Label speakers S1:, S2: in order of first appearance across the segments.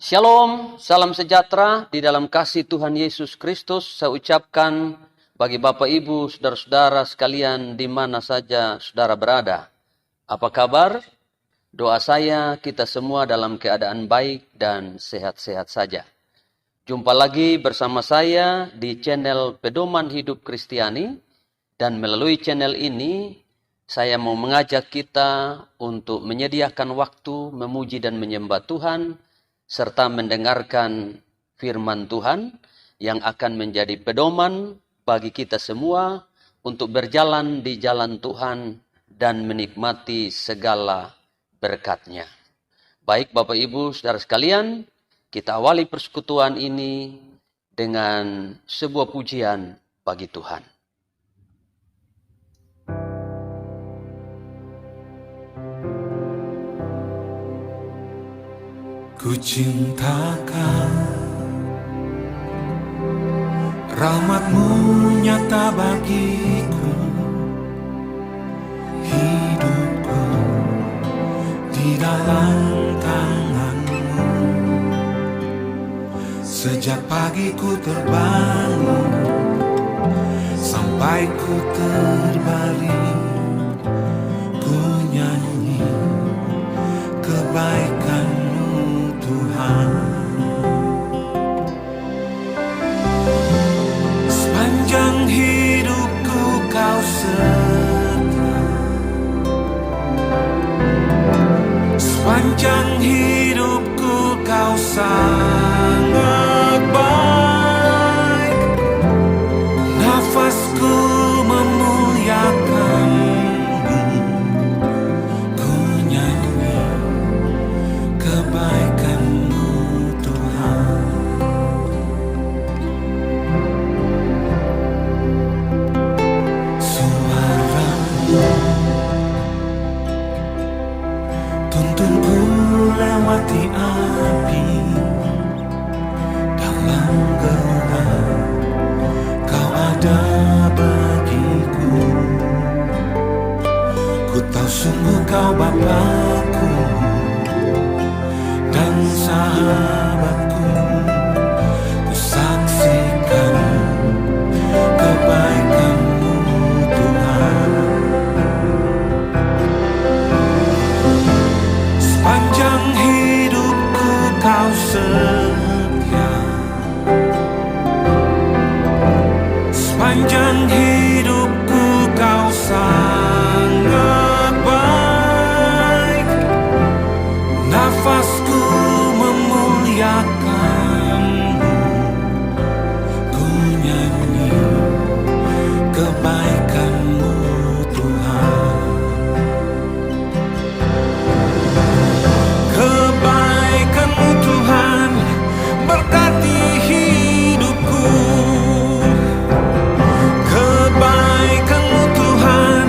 S1: Shalom, salam sejahtera di dalam kasih Tuhan Yesus Kristus. Saya ucapkan bagi Bapak Ibu, saudara-saudara sekalian di mana saja saudara berada. Apa kabar? Doa saya kita semua dalam keadaan baik dan sehat-sehat saja. Jumpa lagi bersama saya di channel Pedoman Hidup Kristiani. Dan melalui channel ini saya mau mengajak kita untuk menyediakan waktu memuji dan menyembah Tuhan, serta mendengarkan firman Tuhan yang akan menjadi pedoman bagi kita semua untuk berjalan di jalan Tuhan dan menikmati segala berkat-Nya. Baik Bapak Ibu saudara sekalian, kita awali persekutuan ini dengan sebuah pujian bagi Tuhan.
S2: Ku cintakan rahmat-Mu nyata bagiku, hidupku di dalam tangan-Mu. Sejak pagi ku terbangun sampai ku terbaring, ku nyanyi kebaikan Tuhan. Sepanjang hidupku Kau setia, sepanjang hidupku Kau sangat baik. Nafasku memuliakan-Mu, ku nyanyi kebaikan-Mu Tuhan. Suara-Mu tuntunku lewati api, dalam gelap Kau ada bagiku. Ku tahu sungguh Kau Bapa-Ku dan sahabatku. Ku saksikan kebaikan-Mu Tuhan. Sepanjang hidupku Kau setia, sepanjang hidupku Kau sangat baik. Nafasku memuliakan-Mu, ku nyanyi kebaikan-Mu Tuhan. Kebaikan-Mu Tuhan berkati hidupku. Kebaikan-Mu Tuhan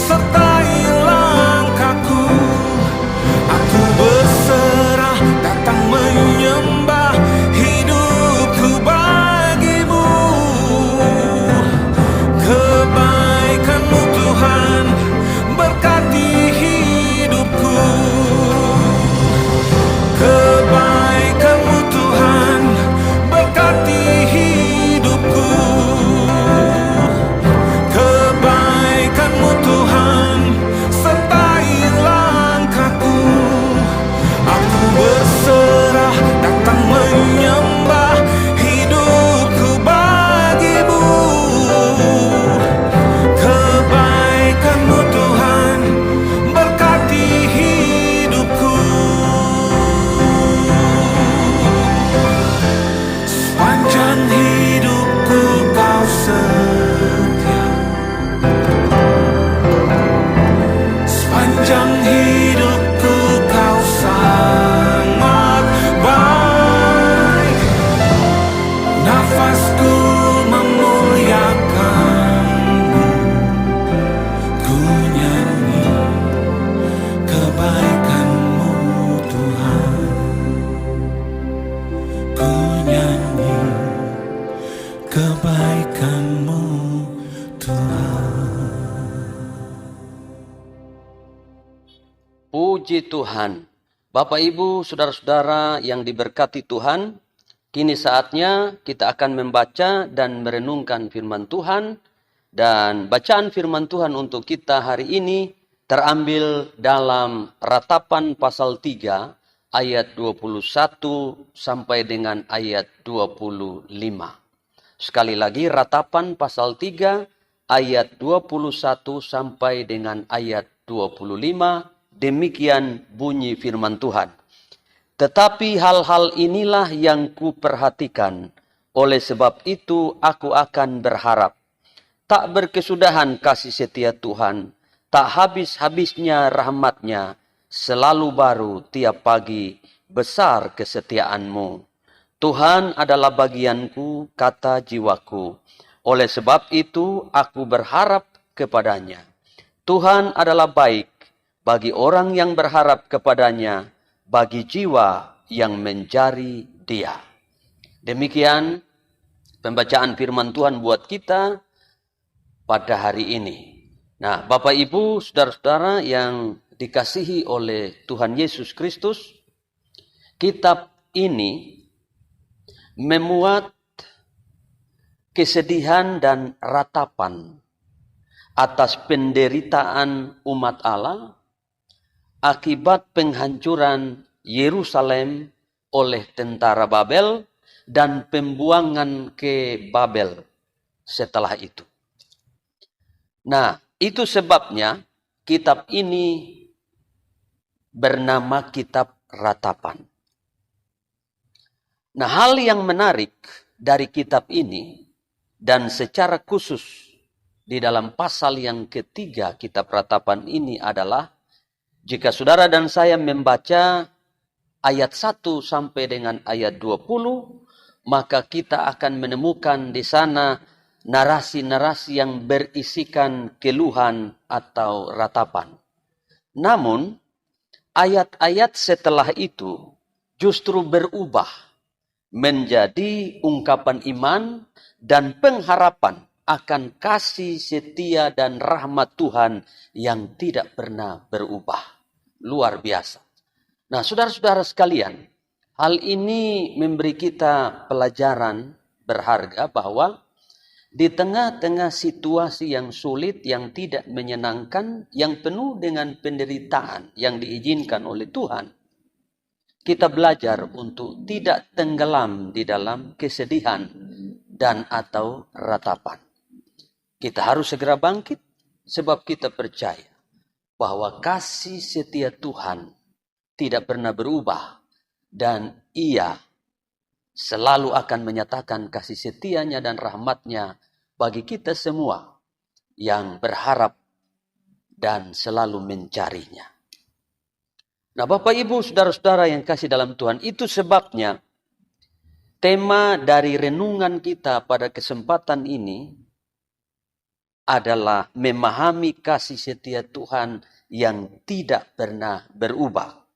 S2: sertai langkahku. Aku berserah datang menyembah, hidupku bagi-Mu. Kebaikan-Mu Tuhan berkati hidupku. Kebaikan-Mu Tuhan berkati hidupku. Kebaikan-Mu Tuhan sertai langkahku. Aku berserah datang menyembah, hidupku bagi-Mu. Kebaikan-Mu Tuhan berkati hidupku. Sepanjang hidupku Kau setia, sepanjang hidupku Kau sangat baik. Nafasku memuliakan-Mu, ku nyanyi kebaikan-Mu Tuhan. Ku nyanyi kebaikan-Mu Tuhan.
S1: Puji Tuhan, Bapak, Ibu, saudara-saudara yang diberkati Tuhan, kini saatnya kita akan membaca dan merenungkan firman Tuhan. Dan bacaan firman Tuhan untuk kita hari ini terambil dalam Ratapan pasal 3 ayat 21 sampai dengan ayat 25. Sekali lagi, Ratapan pasal 3 ayat 21 sampai dengan ayat 25. Demikian bunyi firman Tuhan. Tetapi hal-hal inilah yang kuperhatikan. Oleh sebab itu aku akan berharap. Tak berkesudahan kasih setia Tuhan. Tak habis-habisnya rahmatnya. Selalu baru tiap pagi. Besar kesetiaanmu. Tuhan adalah bagianku, kata jiwaku. Oleh sebab itu aku berharap kepadanya. Tuhan adalah baik bagi orang yang berharap kepadanya, bagi jiwa yang mencari Dia. Demikian pembacaan firman Tuhan buat kita pada hari ini. Nah, Bapak, Ibu, saudara-saudara yang dikasihi oleh Tuhan Yesus Kristus, kitab ini memuat kesedihan dan ratapan atas penderitaan umat Allah akibat penghancuran Yerusalem oleh tentara Babel dan pembuangan ke Babel setelah itu. Nah, itu sebabnya kitab ini bernama Kitab Ratapan. Nah, hal yang menarik dari kitab ini dan secara khusus di dalam pasal yang ketiga Kitab Ratapan ini adalah jika saudara dan saya membaca ayat 1 sampai dengan ayat 20, maka kita akan menemukan di sana narasi-narasi yang berisikan keluhan atau ratapan. Namun, ayat-ayat setelah itu justru berubah menjadi ungkapan iman dan pengharapan akan kasih setia dan rahmat Tuhan yang tidak pernah berubah. Luar biasa. Nah, saudara-saudara sekalian, hal ini memberi kita pelajaran berharga bahwa di tengah-tengah situasi yang sulit, yang tidak menyenangkan, yang penuh dengan penderitaan yang diizinkan oleh Tuhan, kita belajar untuk tidak tenggelam di dalam kesedihan dan atau ratapan. Kita harus segera bangkit sebab kita percaya bahwa kasih setia Tuhan tidak pernah berubah dan Ia selalu akan menyatakan kasih setianya dan rahmatnya bagi kita semua yang berharap dan selalu mencarinya. Nah, Bapak, Ibu, saudara-saudara yang kasih dalam Tuhan, itu sebabnya tema dari renungan kita pada kesempatan ini adalah memahami kasih setia Tuhan yang tidak pernah berubah.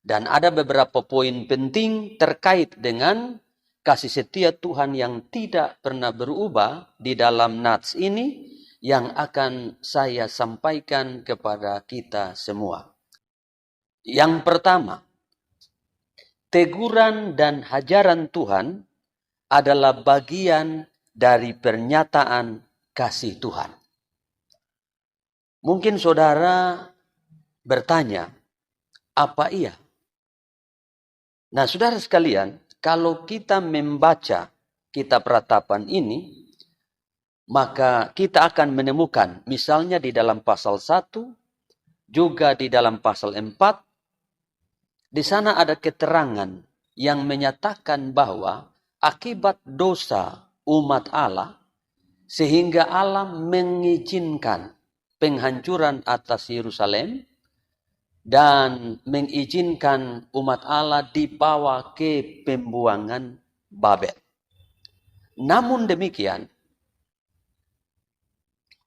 S1: Dan ada beberapa poin penting terkait dengan kasih setia Tuhan yang tidak pernah berubah di dalam nats ini yang akan saya sampaikan kepada kita semua. Yang pertama, teguran dan hajaran Tuhan adalah bagian dari pernyataan kasih Tuhan. Mungkin saudara bertanya, apa iya? Nah, saudara sekalian, kalau kita membaca Kitab Ratapan ini, maka kita akan menemukan misalnya di dalam pasal 1, juga di dalam pasal 4, di sana ada keterangan yang menyatakan bahwa akibat dosa umat Allah, sehingga Allah mengizinkan penghancuran atas Yerusalem dan mengizinkan umat Allah dibawa ke pembuangan Babel. Namun demikian,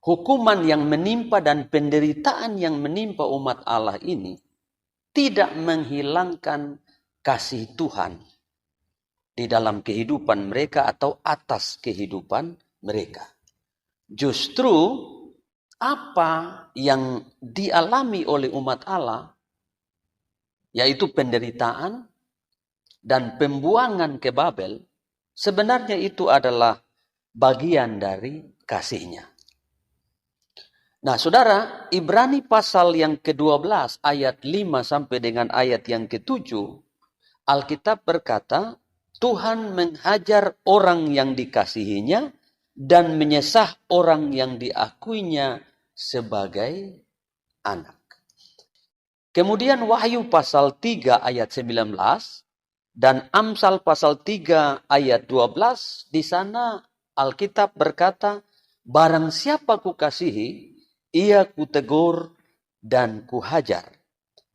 S1: hukuman yang menimpa dan penderitaan yang menimpa umat Allah ini tidak menghilangkan kasih Tuhan di dalam kehidupan mereka atau atas kehidupan mereka. Justru apa yang dialami oleh umat Allah yaitu penderitaan dan pembuangan ke Babel, sebenarnya itu adalah bagian dari kasih-Nya. Nah, saudara, Ibrani pasal yang ke-12 ayat 5 sampai dengan ayat yang ke-7, Alkitab berkata, Tuhan menghajar orang yang dikasihinya dan menyesah orang yang diakuinya sebagai anak. Kemudian Wahyu pasal 3 ayat 19 dan Amsal pasal 3 ayat 12, di sana Alkitab berkata, barang siapa kukasihi, ia kutegur dan kuhajar.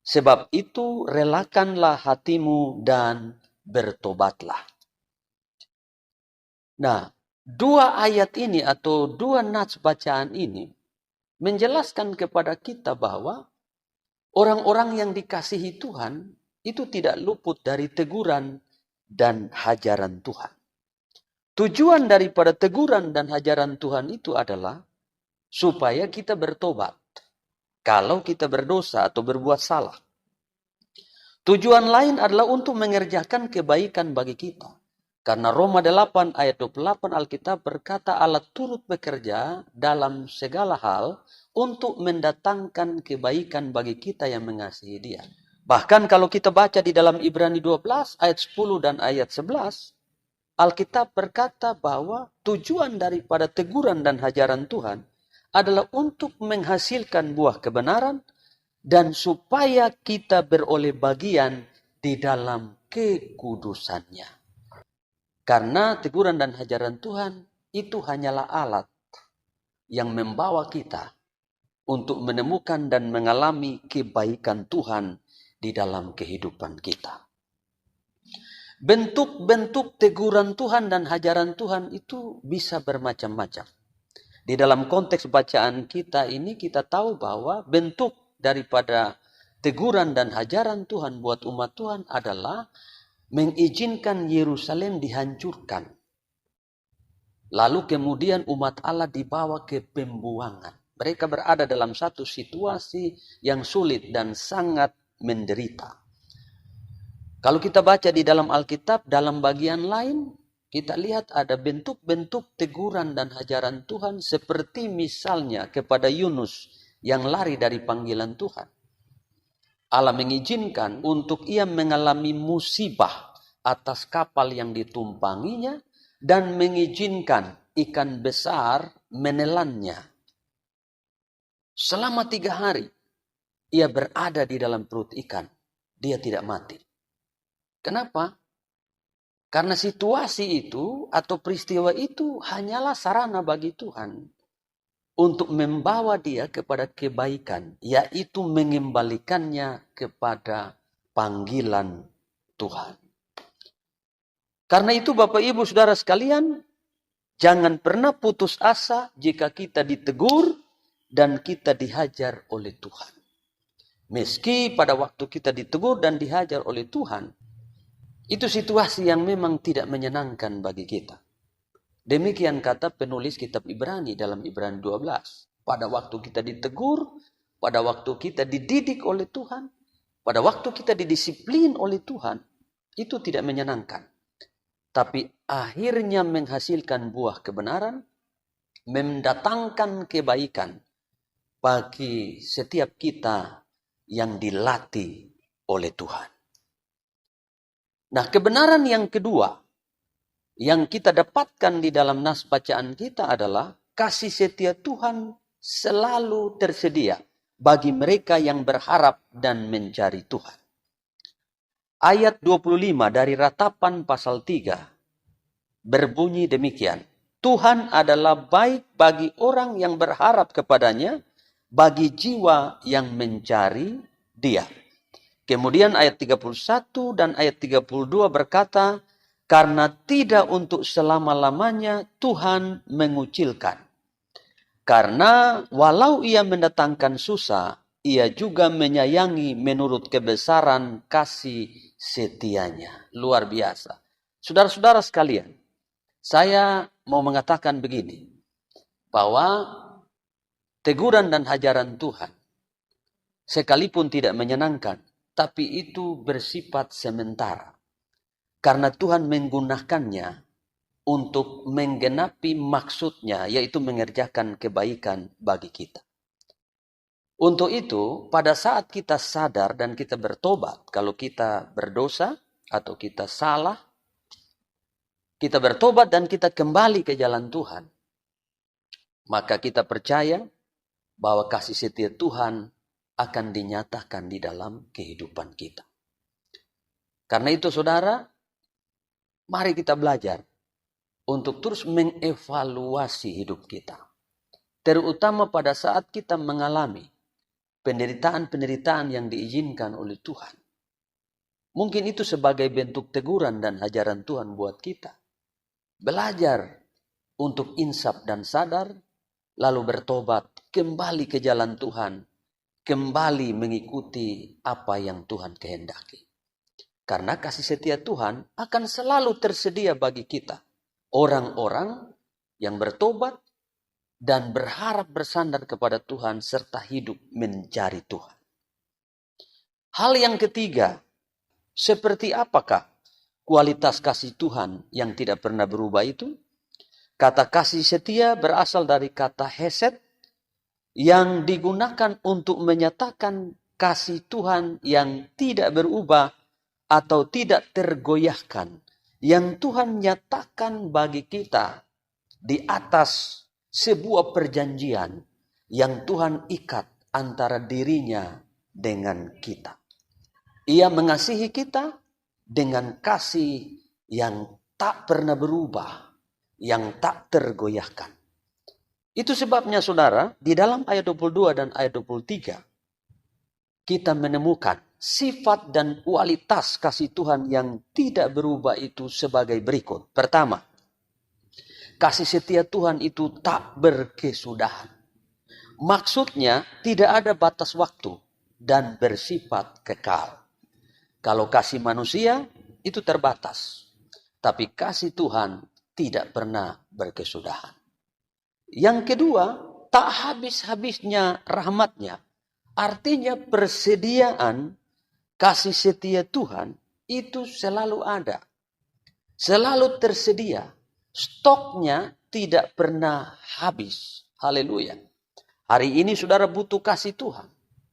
S1: Sebab itu relakanlah hatimu dan bertobatlah. Nah, dua ayat ini atau dua nats bacaan ini menjelaskan kepada kita bahwa orang-orang yang dikasihi Tuhan itu tidak luput dari teguran dan hajaran Tuhan. Tujuan daripada teguran dan hajaran Tuhan itu adalah supaya kita bertobat kalau kita berdosa atau berbuat salah. Tujuan lain adalah untuk mengerjakan kebaikan bagi kita. Karena Roma 8 ayat 28 Alkitab berkata Allah turut bekerja dalam segala hal untuk mendatangkan kebaikan bagi kita yang mengasihi Dia. Bahkan kalau kita baca di dalam Ibrani 12 ayat 10 dan ayat 11, Alkitab berkata bahwa tujuan daripada teguran dan hajaran Tuhan adalah untuk menghasilkan buah kebenaran dan supaya kita beroleh bagian di dalam kekudusannya. Karena teguran dan hajaran Tuhan itu hanyalah alat yang membawa kita untuk menemukan dan mengalami kebaikan Tuhan di dalam kehidupan kita. Bentuk-bentuk teguran Tuhan dan hajaran Tuhan itu bisa bermacam-macam. Di dalam konteks bacaan kita ini kita tahu bahwa bentuk daripada teguran dan hajaran Tuhan buat umat Tuhan adalah mengizinkan Yerusalem dihancurkan. Lalu kemudian umat Allah dibawa ke pembuangan. Mereka berada dalam satu situasi yang sulit dan sangat menderita. Kalau kita baca di dalam Alkitab, dalam bagian lain, kita lihat ada bentuk-bentuk teguran dan hajaran Tuhan seperti misalnya kepada Yunus yang lari dari panggilan Tuhan. Allah mengizinkan untuk ia mengalami musibah atas kapal yang ditumpanginya dan mengizinkan ikan besar menelannya. Selama 3 hari ia berada di dalam perut ikan. Dia tidak mati. Kenapa? Karena situasi itu atau peristiwa itu hanyalah sarana bagi Tuhan untuk membawa dia kepada kebaikan, yaitu mengembalikannya kepada panggilan Tuhan. Karena itu Bapak Ibu Saudara sekalian, jangan pernah putus asa jika kita ditegur dan kita dihajar oleh Tuhan. Meski pada waktu kita ditegur dan dihajar oleh Tuhan, itu situasi yang memang tidak menyenangkan bagi kita. Demikian kata penulis kitab Ibrani dalam Ibrani 12. Pada waktu kita ditegur, pada waktu kita dididik oleh Tuhan, pada waktu kita didisiplin oleh Tuhan, itu tidak menyenangkan. Tapi akhirnya menghasilkan buah kebenaran, mendatangkan kebaikan bagi setiap kita yang dilatih oleh Tuhan. Nah, kebenaran yang kedua yang kita dapatkan di dalam nas bacaan kita adalah kasih setia Tuhan selalu tersedia bagi mereka yang berharap dan mencari Tuhan. Ayat 25 dari Ratapan pasal 3 berbunyi demikian. Tuhan adalah baik bagi orang yang berharap kepadanya, bagi jiwa yang mencari Dia. Kemudian ayat 31 dan ayat 32 berkata, karena tidak untuk selama-lamanya Tuhan mengucilkan. Karena walau ia mendatangkan susah, ia juga menyayangi menurut kebesaran kasih setianya. Luar biasa. Saudara-saudara sekalian, saya mau mengatakan begini, bahwa teguran dan hajaran Tuhan sekalipun tidak menyenangkan, tapi itu bersifat sementara. Karena Tuhan menggunakannya untuk menggenapi maksudnya, yaitu mengerjakan kebaikan bagi kita. Untuk itu, pada saat kita sadar dan kita bertobat, kalau kita berdosa atau kita salah, kita bertobat dan kita kembali ke jalan Tuhan, maka kita percaya bahwa kasih setia Tuhan akan dinyatakan di dalam kehidupan kita. Karena itu saudara, mari kita belajar untuk terus mengevaluasi hidup kita. Terutama pada saat kita mengalami penderitaan-penderitaan yang diizinkan oleh Tuhan. Mungkin itu sebagai bentuk teguran dan ajaran Tuhan buat kita. Belajar untuk insaf dan sadar, lalu bertobat, kembali ke jalan Tuhan, kembali mengikuti apa yang Tuhan kehendaki. Karena kasih setia Tuhan akan selalu tersedia bagi kita. Orang-orang yang bertobat dan berharap bersandar kepada Tuhan serta hidup mencari Tuhan. Hal yang ketiga, seperti apakah kualitas kasih Tuhan yang tidak pernah berubah itu? Kata kasih setia berasal dari kata hesed yang digunakan untuk menyatakan kasih Tuhan yang tidak berubah atau tidak tergoyahkan, yang Tuhan nyatakan bagi kita di atas sebuah perjanjian yang Tuhan ikat antara dirinya dengan kita. Ia mengasihi kita dengan kasih yang tak pernah berubah, yang tak tergoyahkan. Itu sebabnya saudara, di dalam ayat 22 dan ayat 23, kita menemukan sifat dan kualitas kasih Tuhan yang tidak berubah itu sebagai berikut. Pertama, kasih setia Tuhan itu tak berkesudahan. Maksudnya tidak ada batas waktu dan bersifat kekal. Kalau kasih manusia itu terbatas. Tapi kasih Tuhan tidak pernah berkesudahan. Yang kedua, tak habis-habisnya rahmatnya. Artinya persediaan kasih setia Tuhan itu selalu ada. Selalu tersedia. Stoknya tidak pernah habis. Haleluya. Hari ini saudara butuh kasih Tuhan.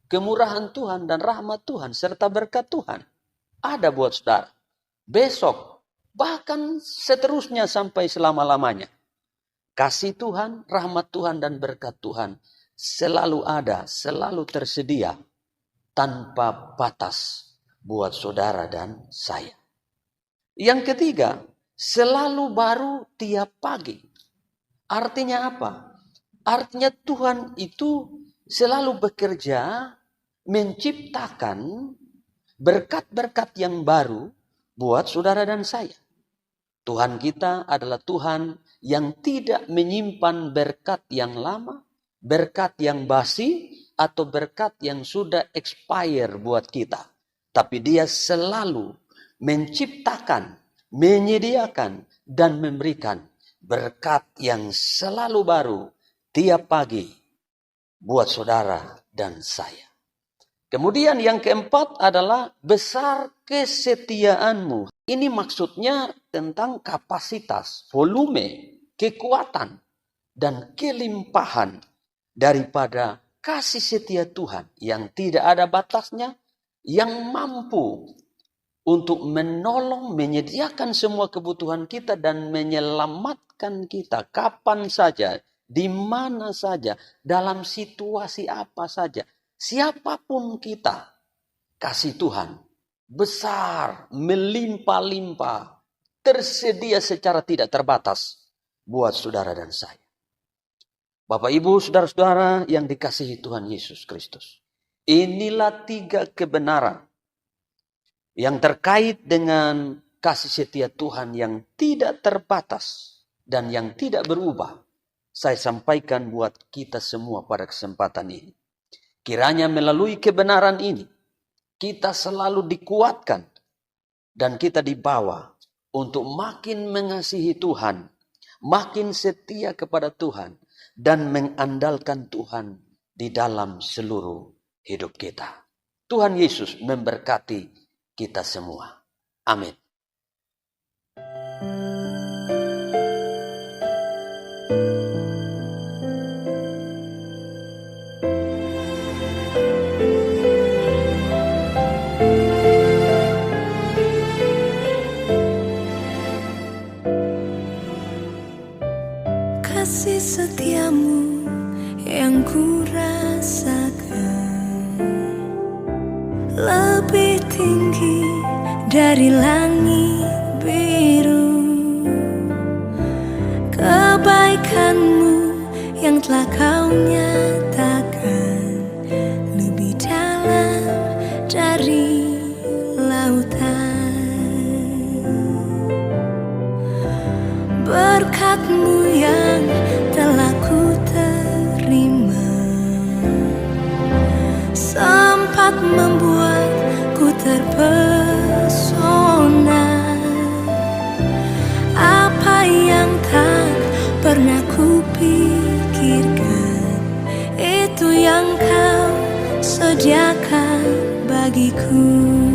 S1: Kemurahan Tuhan dan rahmat Tuhan serta berkat Tuhan. Ada buat saudara. Besok, bahkan seterusnya sampai selama-lamanya. Kasih Tuhan, rahmat Tuhan dan berkat Tuhan selalu ada, selalu tersedia. Tanpa batas buat saudara dan saya. Yang ketiga, selalu baru tiap pagi. Artinya apa? Artinya Tuhan itu selalu bekerja menciptakan berkat-berkat yang baru buat saudara dan saya. Tuhan kita adalah Tuhan yang tidak menyimpan berkat yang lama, berkat yang basi, atau berkat yang sudah expire buat kita. Tapi Dia selalu menciptakan, menyediakan, dan memberikan berkat yang selalu baru tiap pagi buat saudara dan saya. Kemudian yang keempat adalah besar kesetiaanmu. Ini maksudnya tentang kapasitas, volume, kekuatan, dan kelimpahan daripada kasih setia Tuhan yang tidak ada batasnya, yang mampu untuk menolong, menyediakan semua kebutuhan kita dan menyelamatkan kita kapan saja, di mana saja, dalam situasi apa saja. Siapapun kita, kasih Tuhan besar, melimpah-limpah, tersedia secara tidak terbatas buat saudara dan saya. Bapak, Ibu, saudara-saudara yang dikasihi Tuhan Yesus Kristus. Inilah 3 kebenaran yang terkait dengan kasih setia Tuhan yang tidak terbatas dan yang tidak berubah. Saya sampaikan buat kita semua pada kesempatan ini. Kiranya melalui kebenaran ini, kita selalu dikuatkan dan kita dibawa untuk makin mengasihi Tuhan, makin setia kepada Tuhan, dan mengandalkan Tuhan di dalam seluruh hidup kita. Tuhan Yesus memberkati kita semua. Amin.
S3: Kasih setiamu yang ku rasakan lebih tinggi dari langit biru. Kebaikanmu yang telah kau nyatakan lebih dalam dari lautan. Berkat-Mu yang telah ku terima sempat membuatku terpesona. Apa yang tak pernah ku pikirkan, itu yang kau sediakan bagiku.